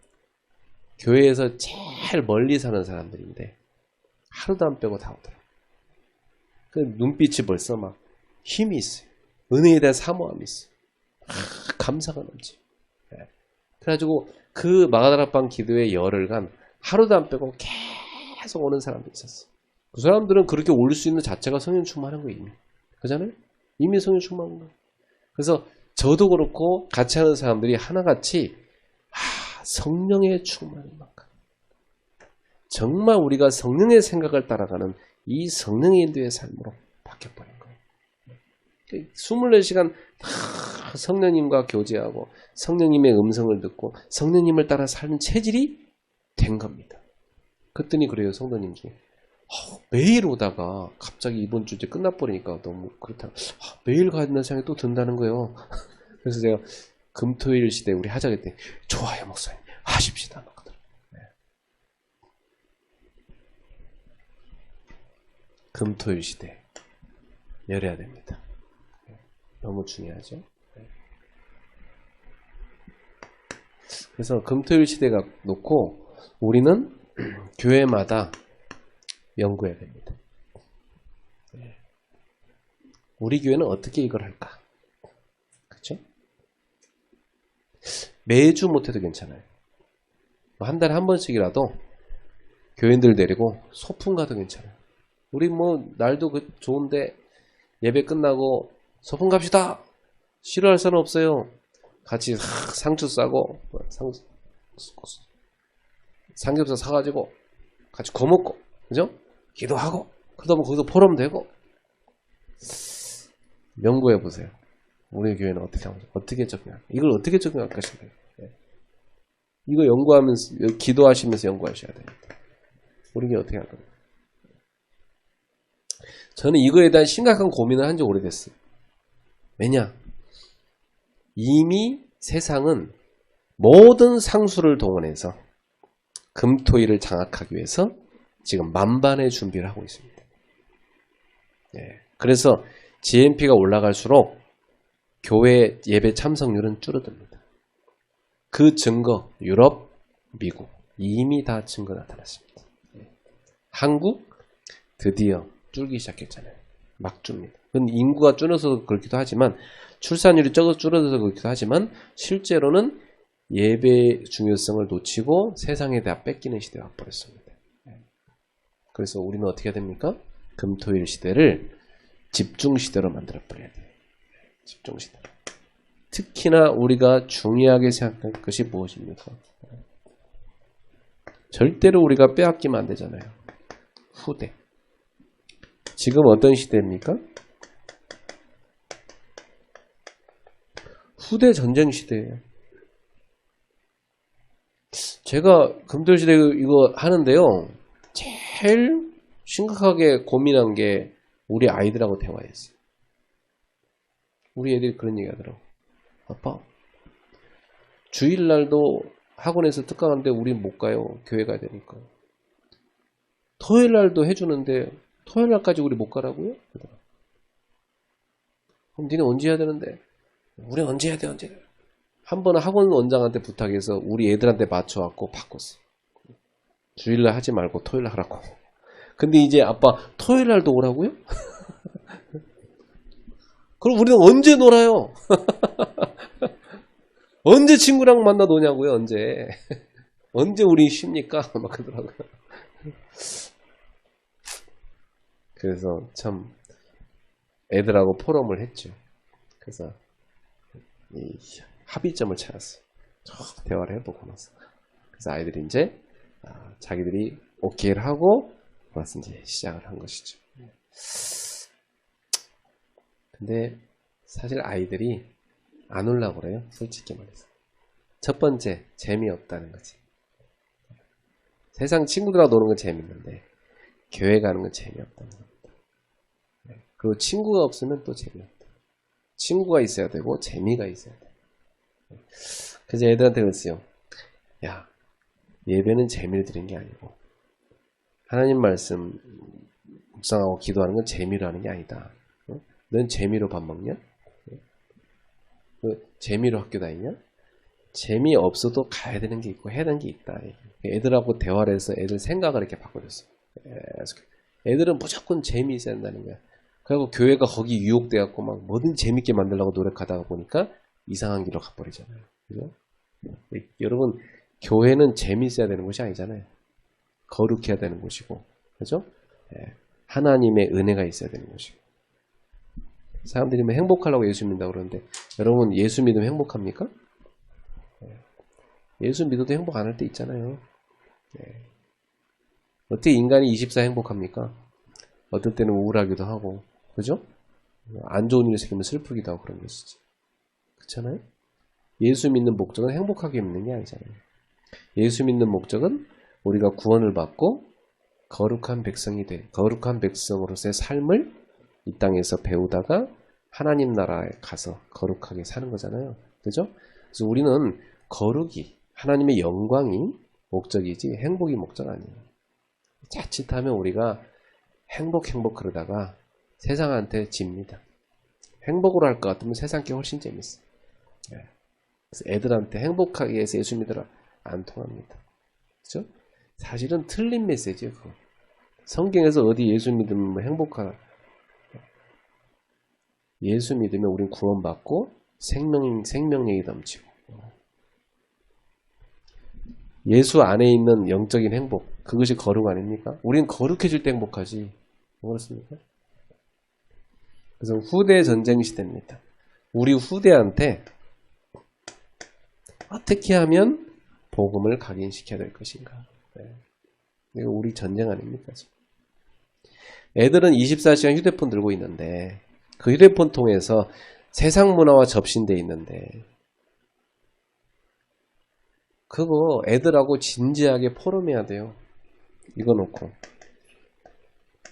교회에서 제일 멀리 사는 사람들인데 하루도 안 빼고 다 오더라고요. 그 눈빛이 벌써 막 힘이 있어요. 은혜에 대한 사모함이 있어요. 감사가 넘지. 그래가지고 그 마가다락방 기도회 열흘간 하루도 안 빼고 계속 오는 사람들이 있었어요. 그 사람들은 그렇게 올 수 있는 자체가 성령 충만한 거예요. 이미. 그잖아요? 이미 성령 충만한 거예요. 그래서 저도 그렇고 같이 하는 사람들이 하나같이 성령의 충만인 만큼 정말 우리가 성령의 생각을 따라가는 이 성령의 인도의 삶으로 바뀌어버린 거예요. 24시간 다 성령님과 교제하고 성령님의 음성을 듣고 성령님을 따라 사는 체질이 된 겁니다. 그랬더니 그래요, 성도님 중에. 매일 오다가 갑자기 이번 주 이제 끝나버리니까 너무 그렇다. 매일 가는 생각이 또 든다는 거예요. 그래서 제가 금토일 시대 우리 하자 그랬더니 좋아요, 목사님. 하십시다. 금토일 시대 열어야 됩니다. 너무 중요하죠. 그래서 금토일 시대가 놓고 우리는 교회마다 연구해야 됩니다. 우리 교회는 어떻게 이걸 할까? 그렇죠? 매주 못해도 괜찮아요. 한 달에 한 번씩이라도 교인들 데리고 소풍 가도 괜찮아요. 우리 뭐 날도 좋은데 예배 끝나고 소풍 갑시다. 싫어할 사람 없어요. 같이 상추 싸고 삼겹살 사가지고 같이 구워 먹고, 그죠? 기도하고, 그러다 보면 거기서 포럼 되고. 연구해 보세요. 우리 교회는 어떻게 하면, 어떻게 적용할까? 이걸 어떻게 적용할 것인가? 이거 연구하면서, 기도하시면서 연구하셔야 됩니다. 우리 교회 어떻게 할 겁니까? 저는 이거에 대한 심각한 고민을 한 지 오래됐어요. 왜냐? 이미 세상은 모든 상수를 동원해서 금토일을 장악하기 위해서 지금 만반의 준비를 하고 있습니다. 그래서 GNP가 올라갈수록 교회 예배 참석률은 줄어듭니다. 그 증거, 유럽, 미국 이미 다 증거 나타났습니다. 한국 드디어 줄기 시작했잖아요. 막 줍니다. 그건 인구가 줄어서 그렇기도 하지만 출산율이 줄어들어서 그렇기도 하지만 실제로는 예배의 중요성을 놓치고 세상에 다 뺏기는 시대가 와버렸습니다. 그래서 우리는 어떻게 해야 됩니까? 금토일 시대를 집중시대로 만들어버려야 돼요. 집중시대. 특히나 우리가 중요하게 생각할 것이 무엇입니까? 절대로 우리가 빼앗기면 안 되잖아요. 후대. 지금 어떤 시대입니까? 후대 전쟁 시대예요. 제가 금토시대 이거 하는데요. 제일 심각하게 고민한 게 우리 아이들하고 대화였어요. 우리 애들이 그런 얘기 하더라고. 아빠, 주일날도 학원에서 특강하는데 우린 못 가요. 교회 가야 되니까. 토요일날도 해주는데 토요일날까지 우리 못 가라고요? 그럼 니네 언제 해야 되는데? 우리 언제 해야 돼? 언제 해야 돼? 한 번은 학원 원장한테 부탁해서 우리 애들한테 맞춰갖고 바꿨어. 주일날 하지 말고 토요일날 하라고. 근데 이제 아빠 토요일날도 오라고요? 그럼 우리는 언제 놀아요? 언제 친구랑 만나 노냐고요? 언제? 언제 우리 쉽니까? 막 그러더라고요. 그래서 참 애들하고 포럼을 했죠. 그래서 이 합의점을 찾았어요. 대화를 해보고 나서. 그래서 아이들이 이제 자기들이 오케이를 하고 나서 이제 시작을 한 것이죠. 근데 사실 아이들이 안 오려고 그래요. 솔직히 말해서. 첫 번째, 재미없다는 거지. 세상 친구들하고 노는 건 재밌는데 교회 가는 건 재미없다는 겁니다. 그리고 친구가 없으면 또 재미없다. 친구가 있어야 되고 재미가 있어야 돼. 그래서 애들한테 그랬어요. 야, 예배는 재미를 드리는 게 아니고 하나님 말씀 묵상하고 기도하는 건 재미로 하는 게 아니다. 넌 재미로 밥 먹냐? 재미로 학교 다니냐? 재미없어도 가야 되는 게 있고 해야 되는 게 있다. 애들하고 대화를 해서 애들 생각을 이렇게 바꿔줬어. 애들은 무조건 재미 있어야 된다는 거야. 그리고 교회가 거기 유혹돼갖고 막 뭐든 재밌게 만들려고 노력하다가 보니까 이상한 길로 가버리잖아요. 그죠? 여러분, 교회는 재미있어야 되는 곳이 아니잖아요. 거룩해야 되는 곳이고, 그죠? 하나님의 은혜가 있어야 되는 곳이고. 사람들이 뭐 행복하려고 예수 믿는다고 그러는데, 여러분, 예수 믿으면 행복합니까? 예수 믿어도 행복 안 할 때 있잖아요. 어떻게 인간이 24 행복합니까? 어떨 때는 우울하기도 하고, 그죠? 안 좋은 일이 생기면 슬프기도 하고 그런 것이지. 그렇잖아요? 예수 믿는 목적은 행복하게 믿는 게 아니잖아요. 예수 믿는 목적은 우리가 구원을 받고 거룩한 백성이 돼. 거룩한 백성으로서의 삶을 이 땅에서 배우다가 하나님 나라에 가서 거룩하게 사는 거잖아요. 그죠? 그래서 우리는 거룩이 하나님의 영광이 목적이지 행복이 목적 아니에요. 자칫하면 우리가 행복 그러다가 세상한테 집니다. 행복으로 할 것 같으면 세상 게 훨씬 재밌어. 그래서 애들한테 행복하게 해서 예수 믿으라 안 통합니다. 그죠? 사실은 틀린 메시지예요. 그거. 성경에서 어디 예수 믿으면 뭐 행복하라. 예수 믿으면 우린 구원받고 생명력이 넘치고 예수 안에 있는 영적인 행복, 그것이 거룩 아닙니까? 우린 거룩해질 때 행복하지. 그렇습니까? 그래서 후대 전쟁 시대입니다. 우리 후대한테 어떻게 하면 복음을 각인시켜야 될 것인가. 이거 우리 전쟁 아닙니까? 애들은 24시간 휴대폰 들고 있는데 그 휴대폰 통해서 세상 문화와 접신돼 있는데 그거 애들하고 진지하게 포럼해야 돼요. 이거 놓고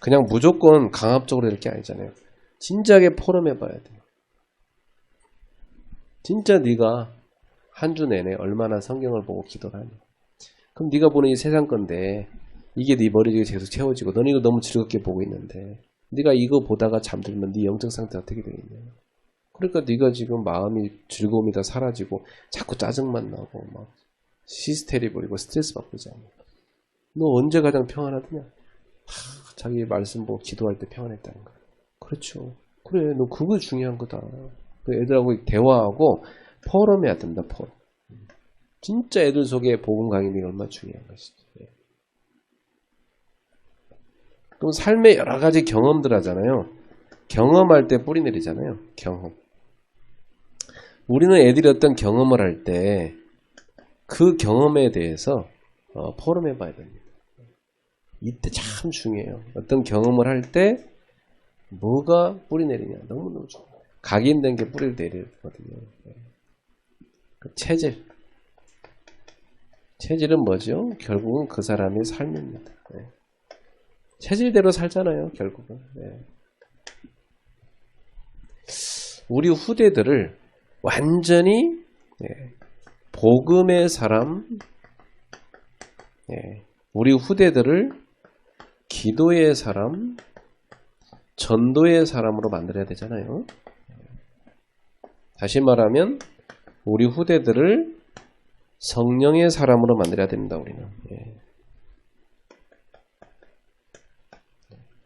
그냥 무조건 강압적으로 이렇게 아니잖아요. 진지하게 포럼해봐야 돼요. 진짜 네가 한 주 내내 얼마나 성경을 보고 기도를 하냐. 그럼 네가 보는 이 세상 건데 이게 네 머리에 계속 채워지고 너는 이거 너무 즐겁게 보고 있는데 네가 이거 보다가 잠들면 네 영적 상태 어떻게 되겠냐. 그러니까 네가 지금 마음이 즐거움이 다 사라지고 자꾸 짜증만 나고 막 히스테리 부리고 스트레스 받고 있잖아. 너 언제 가장 평안하더냐? 자기 말씀 보고 기도할 때 평안했다는 거야. 그렇죠. 그래, 너 그거 중요한 거다. 애들하고 대화하고 포럼해야 된다. 포럼. 진짜 애들 속에 복음 강인이 얼마나 중요한 것이지. 그럼 삶의 여러 가지 경험들 하잖아요. 경험할 때 뿌리 내리잖아요. 경험. 우리는 애들이 어떤 경험을 할 때 그 경험에 대해서 포럼해 봐야 됩니다. 이때 참 중요해요. 어떤 경험을 할 때 뭐가 뿌리 내리냐? 너무너무 중요해요. 각인된 게 뿌리를 내리거든요. 그 체질. 체질은 뭐죠? 결국은 그 사람의 삶입니다. 체질대로 살잖아요, 결국은. 우리 후대들을 완전히 복음의 사람, 우리 후대들을 기도의 사람, 전도의 사람으로 만들어야 되잖아요. 다시 말하면 우리 후대들을 성령의 사람으로 만들어야 됩니다. 우리는.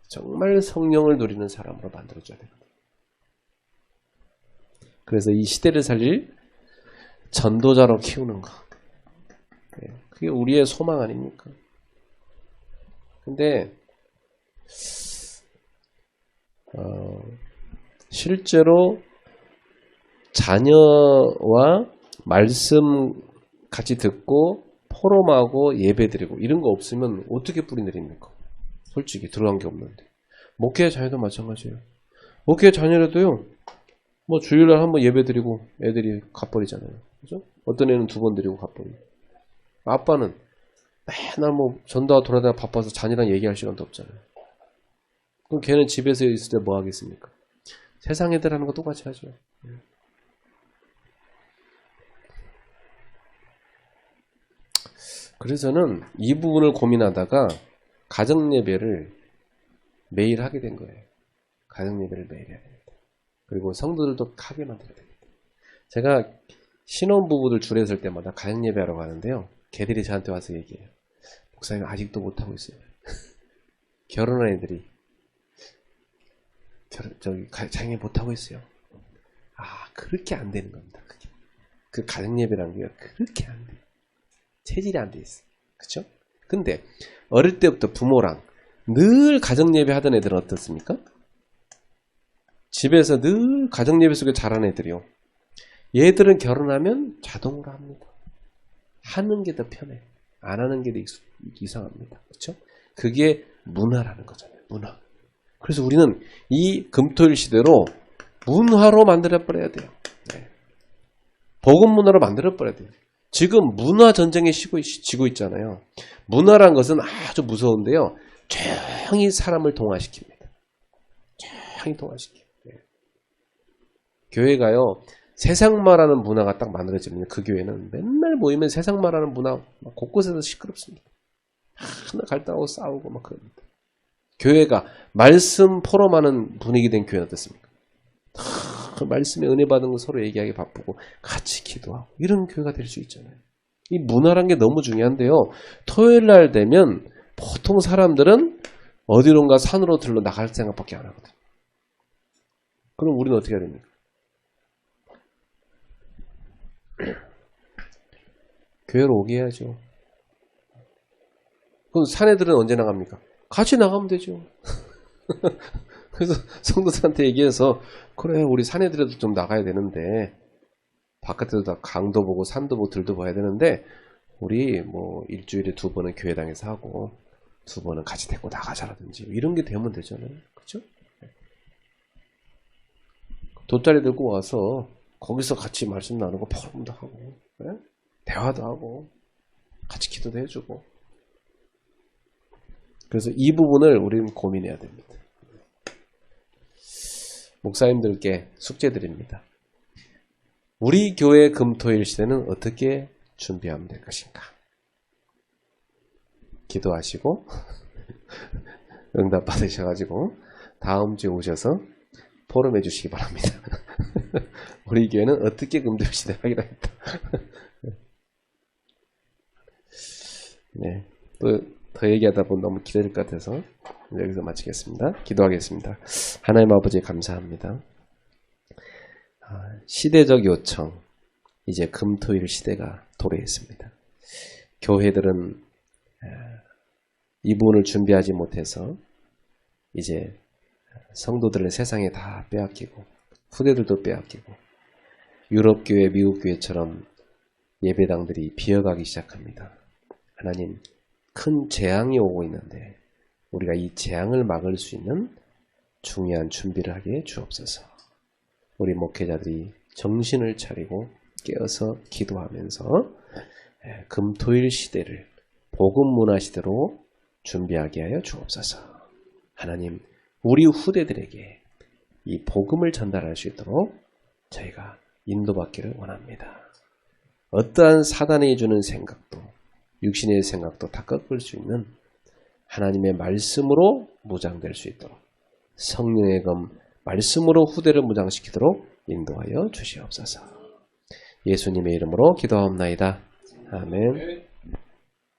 정말 성령을 누리는 사람으로 만들어줘야 됩니다. 그래서 이 시대를 살릴 전도자로 키우는 거. 그게 우리의 소망 아닙니까? 근데 실제로 자녀와 말씀 같이 듣고 포럼하고 예배드리고 이런 거 없으면 어떻게 뿌리 내립니까? 솔직히 들어간 게 없는데. 목회 자녀도 마찬가지예요. 목회 자녀라도요. 뭐 주일날 한번 예배드리고 애들이 갚버리잖아요. 그죠? 어떤 애는 2번 드리고 갚버리고. 아빠는 맨날 뭐 전도와 돌아다가 바빠서 자녀랑 얘기할 시간도 없잖아요. 그럼 걔는 집에서 있을 때 뭐 하겠습니까? 세상 애들 하는 거 똑같이 하죠. 그래서 저는 이 부분을 고민하다가 가정예배를 매일 하게 된 거예요. 가정예배를 매일 해야 됩니다. 그리고 성도들도 하게 만들어야 됩니다. 제가 신혼부부들 줄에 설 때마다 가정예배하러 가는데요. 걔들이 저한테 와서 얘기해요. 목사님 아직도 못하고 있어요. 결혼한 애들이 자기 못하고 있어요. 아, 그렇게 안 되는 겁니다. 그게. 그 가정예배라는 게 그렇게 안 돼요. 체질이 안 돼 있어. 그쵸? 근데 어릴 때부터 부모랑 늘 가정예배 하던 애들은 어떻습니까? 집에서 늘 가정예배 속에 자란 애들이요. 얘들은 결혼하면 자동으로 합니다. 하는 게 더 편해. 안 하는 게 더 이상합니다. 그쵸? 그게 문화라는 거잖아요. 문화. 그래서 우리는 이 금토일 시대로 문화로 만들어버려야 돼요. 복음 문화로 만들어버려야 돼요. 지금 문화 전쟁에 지고 있잖아요. 문화란 것은 아주 무서운데요. 조용히 사람을 동화시킵니다. 조용히 동화시켜요. 교회가요. 세상 말하는 문화가 딱 만들어지면 그 교회는 맨날 모이면 세상 말하는 문화 곳곳에서 시끄럽습니다. 하나 갈등하고 싸우고 막 그럽니다. 교회가 말씀 포럼하는 분위기 된 교회는 어떻습니까? 그 말씀에 은혜 받은 거 서로 얘기하기 바쁘고 같이 기도하고 이런 교회가 될 수 있잖아요. 이 문화란 게 너무 중요한데요. 토요일 날 되면 보통 사람들은 어디론가 산으로 들러 나갈 생각밖에 안 하거든요. 그럼 우리는 어떻게 해야 됩니까? 교회로 오게 해야죠. 그럼 사내들은 언제 나갑니까? 같이 나가면 되죠. 그래서 성도들한테 얘기해서 그래 우리 사내들도 좀 나가야 되는데 바깥에도 다 강도 보고 산도 보고 들도 봐야 되는데 우리 뭐 일주일에 2번은 교회당에서 하고 2번은 같이 데리고 나가자라든지 이런 게 되면 되잖아요. 그렇죠? 돗자리 들고 와서 거기서 같이 말씀 나누고 포럼도 하고 네? 대화도 하고 같이 기도도 해주고 그래서 이 부분을 우리는 고민해야 됩니다. 목사님들께 숙제드립니다. 우리 교회 금토일 시대는 어떻게 준비하면 될 것인가? 기도하시고 응답 받으셔가지고 다음 주에 오셔서 포럼해 주시기 바랍니다. 우리 교회는 어떻게 금토일 시대 하기로 했다. 네, 또 더 얘기하다 보면 너무 길어질 것 같아서 여기서 마치겠습니다. 기도하겠습니다. 하나님 아버지 감사합니다. 시대적 요청, 이제 금토일 시대가 도래했습니다. 교회들은 이 부분을 준비하지 못해서 이제 성도들을 세상에 다 빼앗기고 후대들도 빼앗기고 유럽교회, 미국교회처럼 예배당들이 비어가기 시작합니다. 하나님, 큰 재앙이 오고 있는데 우리가 이 재앙을 막을 수 있는 중요한 준비를 하게 주옵소서. 우리 목회자들이 정신을 차리고 깨어서 기도하면서 금토일 시대를 복음 문화 시대로 준비하게 하여 주옵소서. 하나님, 우리 후대들에게 이 복음을 전달할 수 있도록 저희가 인도받기를 원합니다. 어떠한 사단이 주는 생각도 육신의 생각도 다 꺾을 수 있는 하나님의 말씀으로 무장될 수 있도록 성령의 검 말씀으로 후대를 무장시키도록 인도하여 주시옵소서. 예수님의 이름으로 기도하옵나이다. 아멘.